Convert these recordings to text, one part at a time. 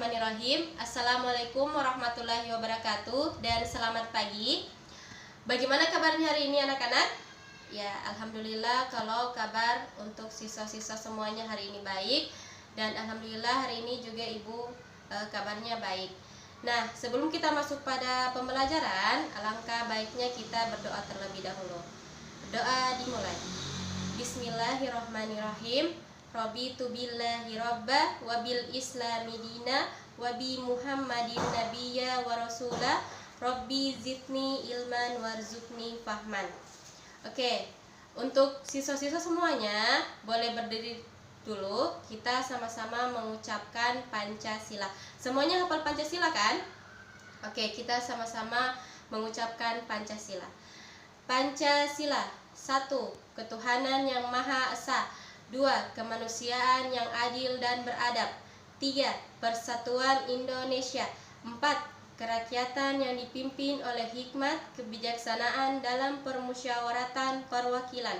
Bismillahirrahmanirrahim. Assalamualaikum warahmatullahi wabarakatuh. Dan selamat pagi. Bagaimana kabarnya hari ini anak-anak? Ya, alhamdulillah kalau kabar untuk siswa-siswa semuanya hari ini baik. Dan alhamdulillah hari ini juga ibu kabarnya baik. Nah, sebelum kita masuk pada pembelajaran, alangkah baiknya kita berdoa terlebih dahulu. Doa dimulai. Bismillahirrahmanirrahim. Raditu billahi robba wa bil islami dina wa bi muhammadin nabiyya wa rasula rabbi zidni ilman warzuqni fahman. Oke, untuk siswa-siswa semuanya boleh berdiri dulu. Kita sama-sama mengucapkan Pancasila. Semuanya hafal Pancasila kan? Oke, kita sama-sama mengucapkan Pancasila. Pancasila. 1. Ketuhanan yang Maha Esa. 2. Kemanusiaan yang adil dan beradab. 3. Persatuan Indonesia. 4. Kerakyatan yang dipimpin oleh hikmat kebijaksanaan dalam permusyawaratan perwakilan.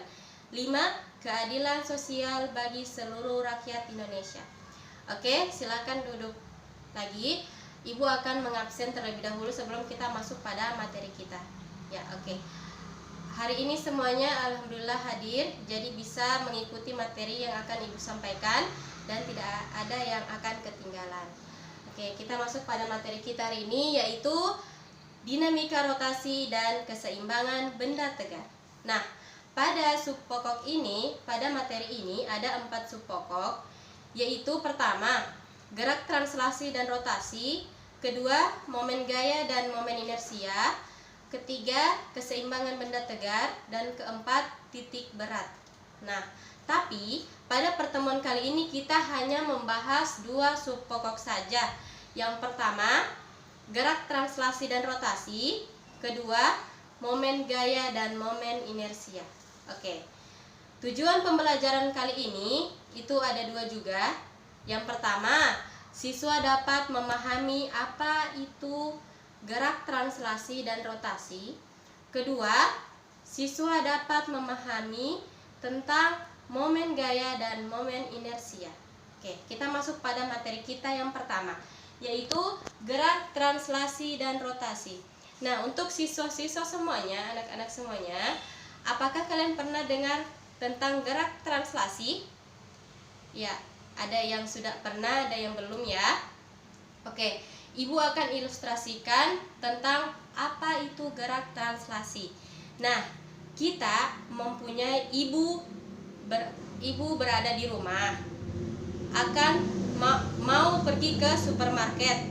5. Keadilan sosial bagi seluruh rakyat Indonesia. Oke, silakan duduk lagi. Ibu akan mengabsen terlebih dahulu sebelum kita masuk pada materi kita. Ya, oke. Hari ini semuanya alhamdulillah hadir, jadi bisa mengikuti materi yang akan ibu sampaikan dan tidak ada yang akan ketinggalan. Oke, kita masuk pada materi kita hari ini, yaitu dinamika rotasi dan keseimbangan benda tegak. Nah, pada subpokok ini, pada materi ini ada 4 subpokok, yaitu pertama, gerak translasi dan rotasi. Kedua, momen gaya dan momen inersia. Ketiga, keseimbangan benda tegar. Dan keempat, titik berat. Nah, tapi pada pertemuan kali ini kita hanya membahas 2 subpokok saja. Yang pertama, gerak translasi dan rotasi. Kedua, momen gaya dan momen inersia. Oke. Tujuan pembelajaran kali ini itu ada 2 juga. Yang pertama, siswa dapat memahami apa itu gerak translasi dan rotasi. Kedua, siswa dapat memahami tentang momen gaya dan momen inersia. Oke, kita masuk pada materi kita yang pertama, yaitu gerak translasi dan rotasi. Nah, untuk siswa-siswa semuanya, anak-anak semuanya, apakah kalian pernah dengar tentang gerak translasi? Ya, ada yang sudah pernah, ada yang belum ya. Oke, ibu akan ilustrasikan tentang apa itu gerak translasi. Nah, kita mempunyai ibu berada di rumah, akan mau pergi ke supermarket.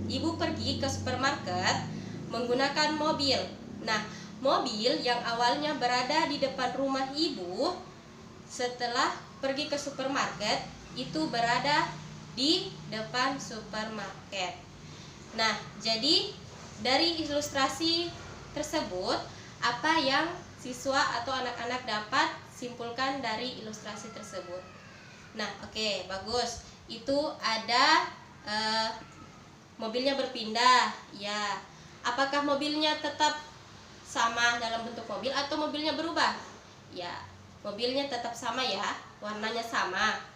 Ibu pergi ke supermarket menggunakan mobil. Nah, mobil yang awalnya berada di depan rumah ibu, setelah pergi ke supermarket itu berada di depan supermarket. Nah, jadi dari ilustrasi tersebut, apa yang siswa atau anak-anak dapat simpulkan dari ilustrasi tersebut? Nah, oke, bagus. Itu ada mobilnya berpindah. Ya, apakah mobilnya tetap sama dalam bentuk mobil atau mobilnya berubah? Ya, mobilnya tetap sama ya, warnanya sama.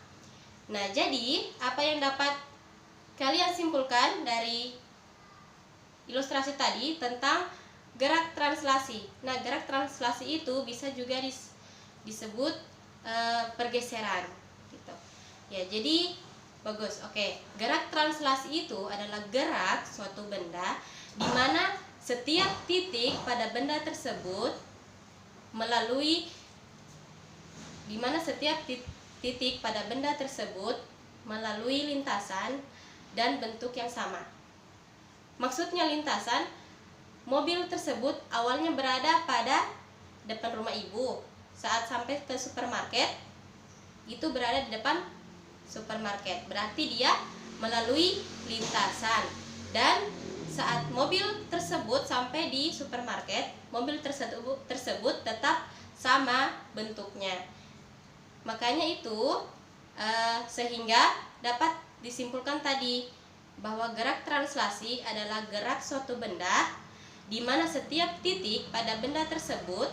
Nah, jadi apa yang dapat kalian simpulkan dari ilustrasi tadi tentang gerak translasi? Nah, gerak translasi itu bisa juga disebut pergeseran gitu. Ya, jadi bagus. Oke, gerak translasi itu adalah gerak suatu benda di mana setiap titik pada benda tersebut melalui titik pada benda tersebut melalui lintasan dan bentuk yang sama. Maksudnya lintasan, mobil tersebut awalnya berada pada depan rumah ibu. Saat sampai ke supermarket, itu berada di depan supermarket. Berarti dia melalui lintasan. Dan saat mobil tersebut sampai di supermarket, mobil tersebut tetap sama bentuknya. Makanya itu sehingga dapat disimpulkan tadi bahwa gerak translasi adalah gerak suatu benda di mana setiap titik pada benda tersebut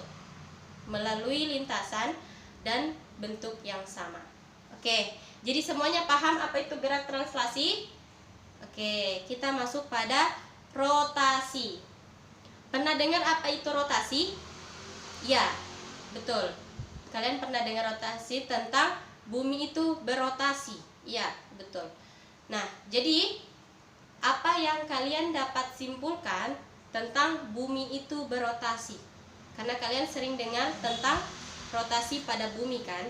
melalui lintasan dan bentuk yang sama. Oke, jadi semuanya paham apa itu gerak translasi? Oke, kita masuk pada rotasi. Pernah dengar apa itu rotasi? Ya, betul. Kalian pernah dengar rotasi tentang bumi itu berotasi? Ya, betul. Nah, jadi apa yang kalian dapat simpulkan tentang bumi itu berotasi? Karena kalian sering dengar tentang rotasi pada bumi kan?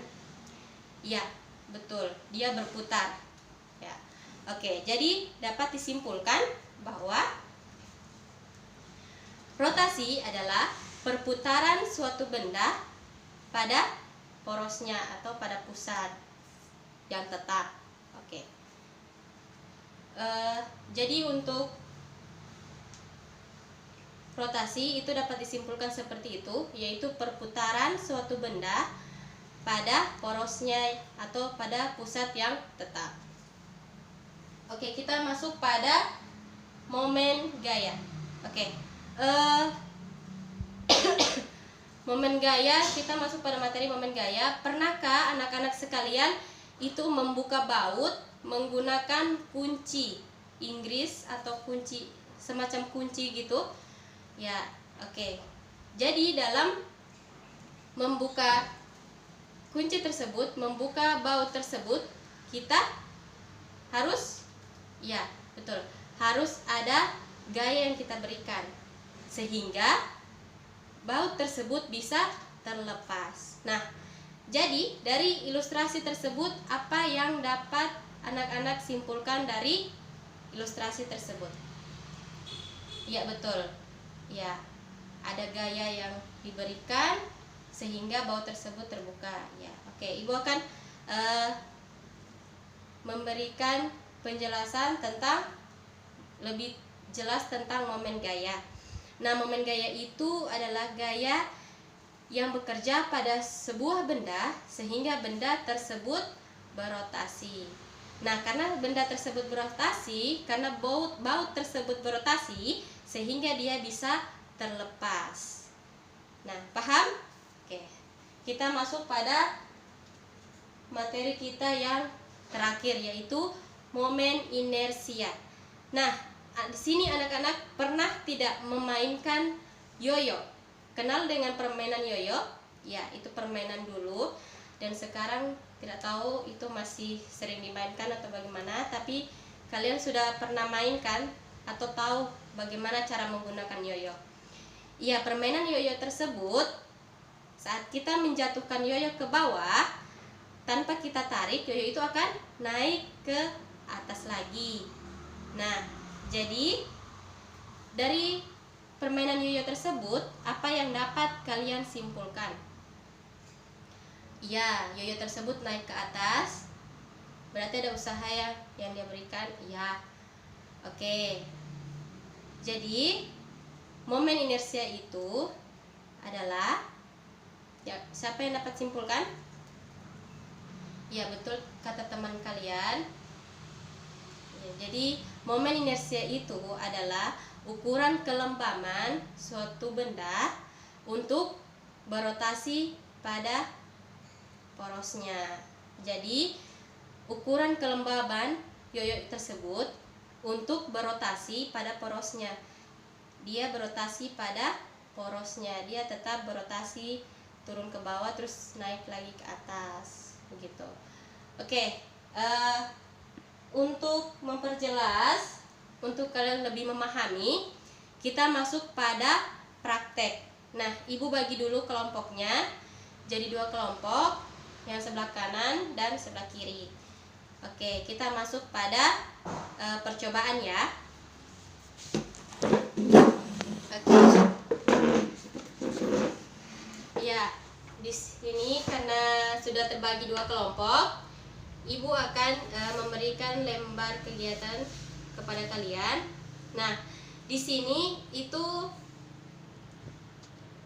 Ya, betul. Dia berputar. Ya. Oke, jadi dapat disimpulkan bahwa rotasi adalah perputaran suatu benda pada porosnya atau pada pusat yang tetap. Oke. Jadi untuk rotasi itu dapat disimpulkan seperti itu, yaitu perputaran suatu benda pada porosnya atau pada pusat yang tetap. Oke, kita masuk pada momen gaya. Oke. Momen gaya, kita masuk pada materi momen gaya. Pernahkah anak-anak sekalian itu membuka baut menggunakan kunci Inggris atau kunci semacam kunci gitu? Ya, oke. Jadi dalam membuka kunci tersebut, membuka baut tersebut, kita harus, ya betul, harus ada gaya yang kita berikan sehingga baut tersebut bisa terlepas. Nah, jadi dari ilustrasi tersebut apa yang dapat anak-anak simpulkan dari ilustrasi tersebut? Ya betul. Ya, ada gaya yang diberikan sehingga baut tersebut terbuka. Ya, oke. Ibu akan memberikan penjelasan tentang lebih jelas tentang momen gaya. Nah, momen gaya itu adalah gaya yang bekerja pada sebuah benda sehingga benda tersebut berotasi. Nah, karena benda tersebut berotasi, karena baut tersebut berotasi, sehingga dia bisa terlepas. Nah, paham? Oke. Kita masuk pada materi kita yang terakhir, yaitu momen inersia. Nah, di sini anak-anak pernah tidak memainkan yoyo? Kenal dengan permainan yoyo? Ya, itu permainan dulu dan sekarang tidak tahu itu masih sering dimainkan atau bagaimana, tapi kalian sudah pernah mainkan atau tahu bagaimana cara menggunakan yoyo? Ya, permainan yoyo tersebut saat kita menjatuhkan yoyo ke bawah, tanpa kita tarik, yoyo itu akan naik ke atas lagi. Nah, jadi dari permainan yoyo tersebut, apa yang dapat kalian simpulkan? Ya, yoyo tersebut naik ke atas, berarti ada usaha yang dia berikan. Ya, oke. Jadi momen inersia itu adalah, ya, siapa yang dapat simpulkan? Ya, betul kata teman kalian. Ya, jadi momen inersia itu adalah ukuran kelembaban suatu benda untuk berotasi pada porosnya. Jadi ukuran kelembaban yoyo tersebut untuk berotasi pada porosnya. Dia berotasi pada porosnya, dia tetap berotasi turun ke bawah terus naik lagi ke atas, begitu. Oke. Untuk memperjelas, untuk kalian lebih memahami, kita masuk pada praktek. Nah, ibu bagi dulu kelompoknya jadi 2 kelompok, yang sebelah kanan dan sebelah kiri. Oke, kita masuk pada percobaan ya. Oke. Ya, di sini karena sudah terbagi 2 kelompok, ibu akan memberikan lembar kegiatan kepada kalian. Nah, di sini itu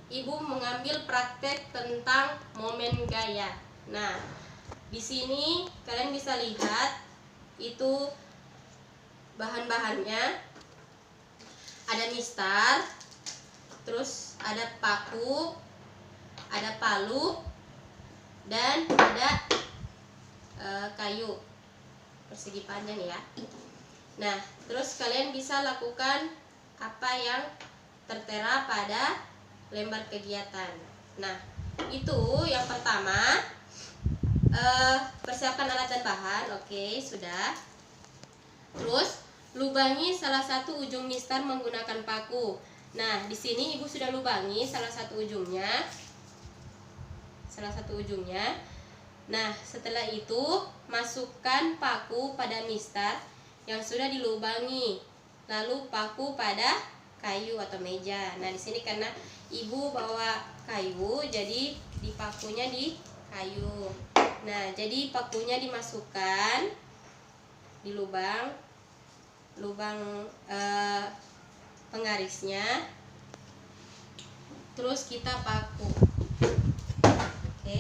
ibu mengambil praktek tentang momen gaya. Nah, di sini kalian bisa lihat itu bahan-bahannya. Ada mistar, terus ada paku, ada palu, dan ada kayu persegi panjang ya. Nah, terus kalian bisa lakukan apa yang tertera pada lembar kegiatan. Nah, itu yang pertama, persiapkan alat dan bahan. Oke, sudah. Terus lubangi salah satu ujung mistar menggunakan paku. Nah, di sini ibu sudah lubangi salah satu ujungnya. Nah, setelah itu masukkan paku pada mistar yang sudah dilubangi, lalu paku pada kayu atau meja. Nah, di sini karena ibu bawa kayu, jadi dipakunya di kayu. Nah, jadi pakunya dimasukkan di lubang penggarisnya, terus kita paku. Oke.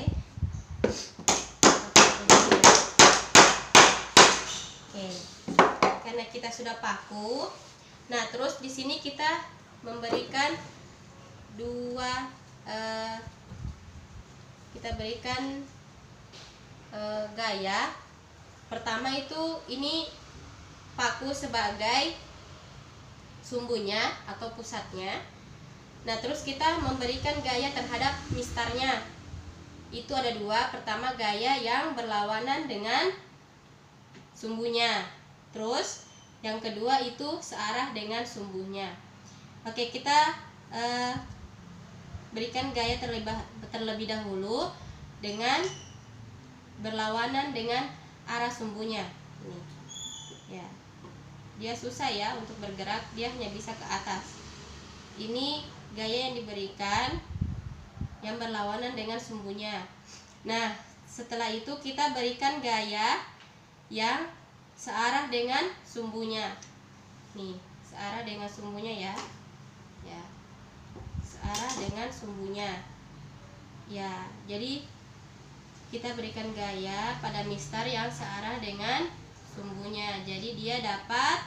Karena kita sudah paku, nah terus di sini kita memberikan gaya. Pertama itu ini paku sebagai sumbunya atau pusatnya. Nah, terus kita memberikan gaya terhadap mistarnya. Itu ada dua. Pertama, gaya yang berlawanan dengan sumbunya. Terus yang kedua itu searah dengan sumbunya. Oke, kita berikan gaya terlebih dahulu dengan berlawanan dengan arah sumbunya. Ini. Ya. Dia susah ya untuk bergerak, dia hanya bisa ke atas. Ini gaya yang diberikan yang berlawanan dengan sumbunya. Nah, setelah itu kita berikan gaya yang searah dengan sumbunya. Nih, searah dengan sumbunya ya. Ya. Searah dengan sumbunya. Ya, jadi kita berikan gaya pada mistar yang searah dengan sumbunya. Jadi dia dapat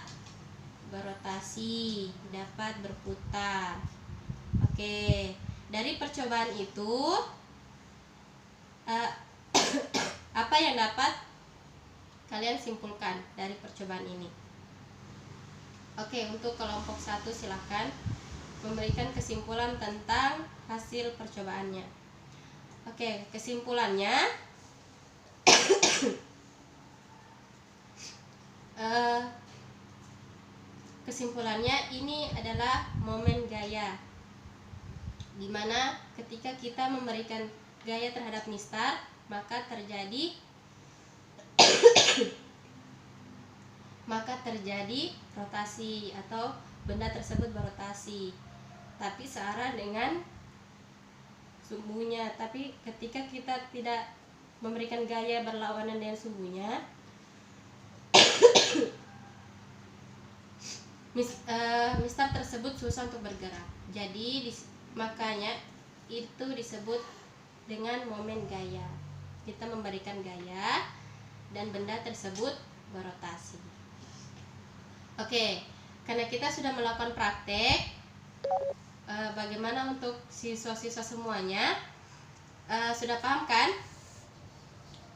berotasi, dapat berputar. Oke, dari percobaan itu apa yang dapat kalian simpulkan dari percobaan ini? Oke, untuk kelompok 1 silahkan memberikan kesimpulan tentang hasil percobaannya. Oke, kesimpulannya ini adalah momen gaya, dimana ketika kita memberikan gaya terhadap mistar maka terjadi rotasi atau benda tersebut berotasi, tapi searah dengan sumbunya. Tapi ketika kita tidak memberikan gaya berlawanan dengan sumbunya, mistar tersebut susah untuk bergerak. Jadi makanya itu disebut dengan momen gaya. Kita memberikan gaya dan benda tersebut berotasi. Oke, karena kita sudah melakukan praktek, bagaimana untuk siswa-siswa semuanya? Sudah paham kan?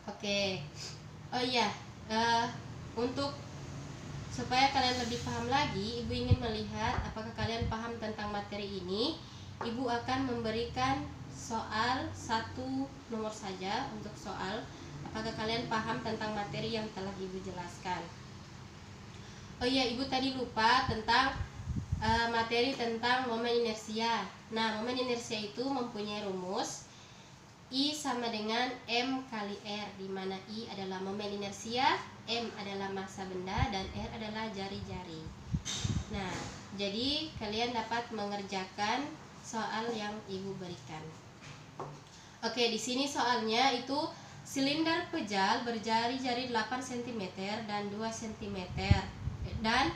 Oke. Oh iya, untuk supaya kalian lebih paham lagi, ibu ingin melihat apakah kalian paham tentang materi ini. Ibu akan memberikan soal 1 nomor saja untuk soal apakah kalian paham tentang materi yang telah ibu jelaskan. Oh iya, ibu tadi lupa tentang materi tentang momen inersia. Nah, momen inersia itu mempunyai rumus I sama dengan M kali R, di mana I adalah momen inersia, M adalah massa benda, dan R adalah jari-jari. Nah, jadi kalian dapat mengerjakan soal yang ibu berikan. Oke, di sini soalnya itu silinder pejal berjari-jari 8 cm dan 2 cm dan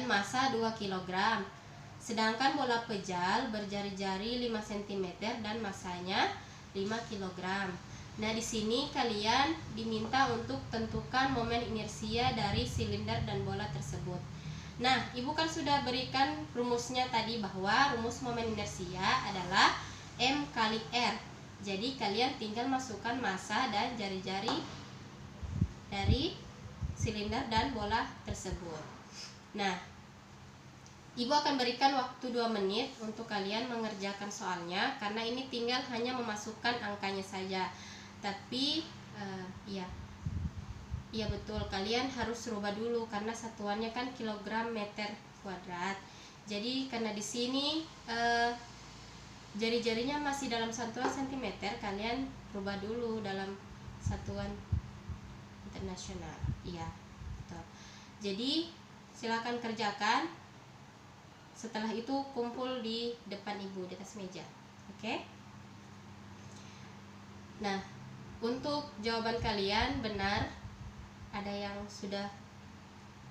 massa 2 kg. Sedangkan bola pejal berjari-jari 5 cm dan massanya 5 kg. Nah, di sini kalian diminta untuk tentukan momen inersia dari silinder dan bola tersebut. Nah, ibu kan sudah berikan rumusnya tadi, bahwa rumus momen inersia adalah M kali R. Jadi kalian tinggal masukkan massa dan jari-jari dari silinder dan bola tersebut. Nah, Ibu akan berikan waktu 2 menit untuk kalian mengerjakan soalnya, karena ini tinggal hanya memasukkan angkanya saja. Tapi iya betul, kalian harus rubah dulu karena satuannya kan kilogram meter kuadrat. Jadi karena di sini jari-jarinya masih dalam satuan sentimeter, kalian rubah dulu dalam satuan internasional. Iya, betul. Jadi silakan kerjakan. Setelah itu kumpul di depan Ibu di atas meja. Oke? Nah, untuk jawaban kalian benar, ada yang sudah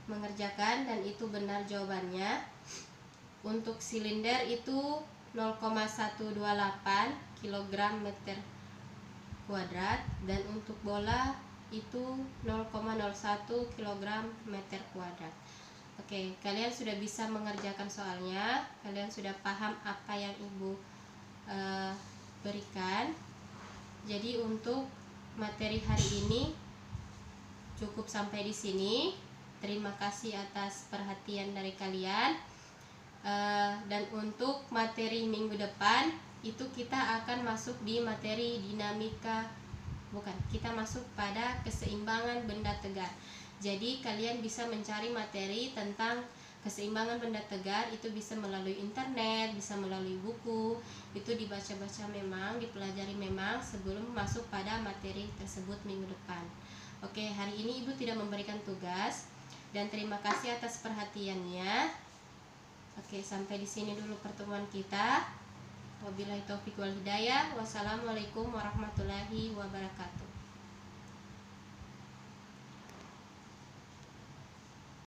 mengerjakan dan itu benar jawabannya. Untuk silinder itu 0,128 kg meter kuadrat, dan untuk bola itu 0,01 kg meter kuadrat. Oke, kalian sudah bisa mengerjakan soalnya, kalian sudah paham apa yang Ibu berikan. Jadi untuk materi hari ini cukup sampai di sini. Terima kasih atas perhatian dari kalian. Dan untuk materi minggu depan itu kita akan masuk di materi dinamika, kita masuk pada keseimbangan benda tegar. Jadi kalian bisa mencari materi tentang keseimbangan benda tegar itu bisa melalui internet, bisa melalui buku. Itu dibaca-baca memang, dipelajari memang sebelum masuk pada materi tersebut minggu depan. Oke, hari ini Ibu tidak memberikan tugas dan terima kasih atas perhatiannya. Oke, sampai di sini dulu pertemuan kita. Wabillahi taufiq wal hidayah. Wassalamualaikum warahmatullahi wabarakatuh.